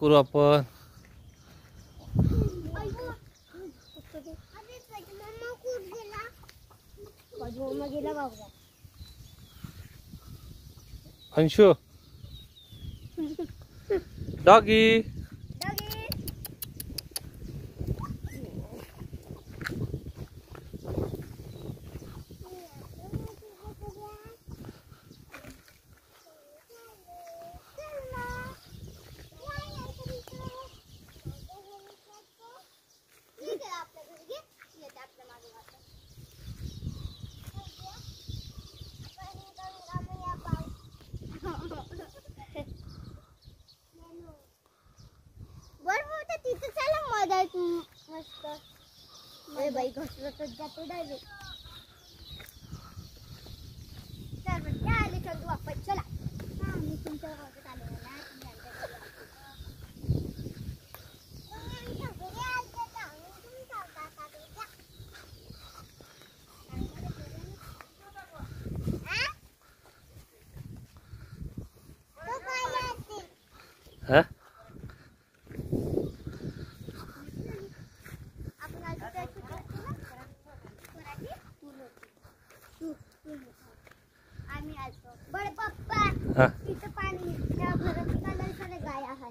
करू आपण. अंशु डॉगी बाई घसरतच जातो डायरेक्ट. चल बच्चा आले चल तू आपण चला. हां मी तुमच्या गावात आले ना. हाँ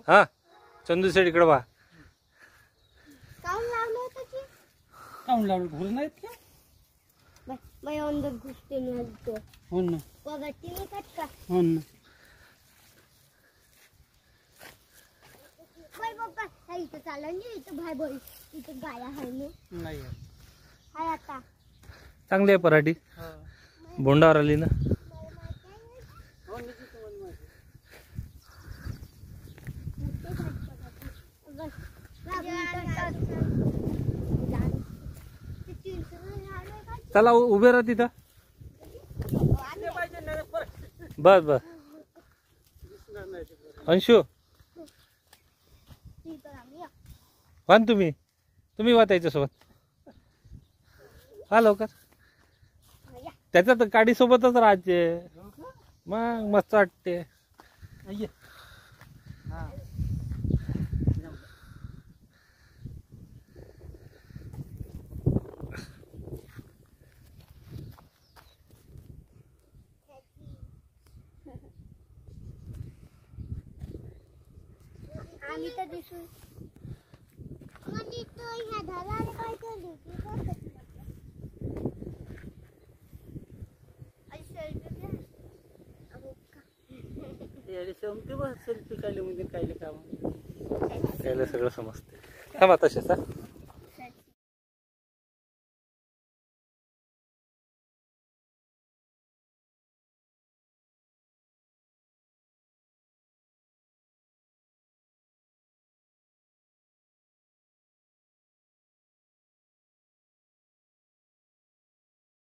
हाँ चंदू सेठ इकडे बा. काऊन लावलं होतं की? काऊन लावलं घुर नाहीत का? बाई अंदर घुसते ना तो. हो ना. पगटी नाही का? हो ना. बाई बाबा हाय इथं चाललं नाही इथं भाई बोल इथं गाय आहे ना. नाही हाय आता. चांगली आहे पराठी. बोंडावर आली ना. चला उभे राहा तिथं. बस बस अंशु वान तुम्ही वा त्याच्यासोबत हा लवकर. त्याच्या तर गाडी सोबतच राहायचे मग मस्त वाटते. आम्ही तर दिसून म्हणजे तो ह्या धाराने काय केली ती बघ. सेल्फी काढली म्हणजे कायले काम त्याला सगळं समजते. थांबा तसेच.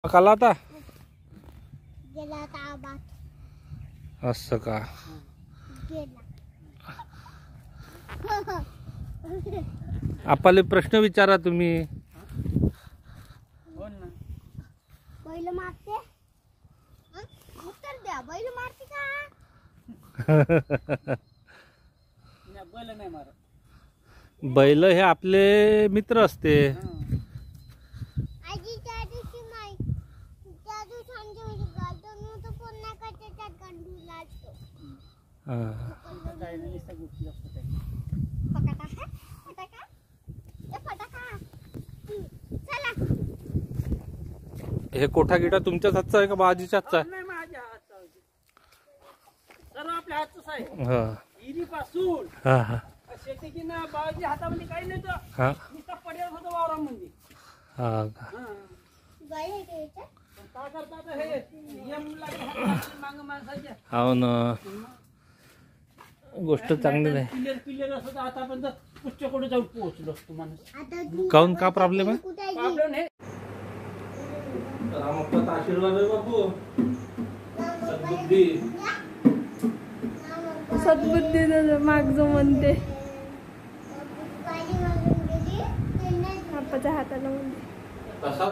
काला आता गेला आता आबात असं का गेला. आपले प्रश्न विचारा तुम्ही. हो ना. बैल मारते उत्तर द्या. बैल मारते का? बैल नाही मारत. बैल हे आपले मित्र असते. हे कोठा गिटा तुमच्याच हातचा आहे का बाजीच्या हातचा आहे? नाही माझ्या हातचा सर्व आपल्या हातच आहे. हा इरीपासून हा हा शेती की ना बाबाजी हातामध्ये काही नाही तर हा नुसता पडेल होतं वावरामध्ये. हा का गाय आहे का याच्यात? काय करतात हे नियम लागले मांग माणसाच्या. हो ना गोष्ट चांगली नाही. पिल्लेर पिल्लेर असं तर आतापर्यंत पुढच्याकडे जाऊन पोहोचलो असतो माणूस. आता काऊन का प्रॉब्लेम आहे? कुठे आहे? प्रॉब्लेम हे रामप्पा आशीर्वाद आहे बापू. सद्बुद्धी सद्बुद्धी मागजो म्हणते आपाच्या हाताला म्हणते तसा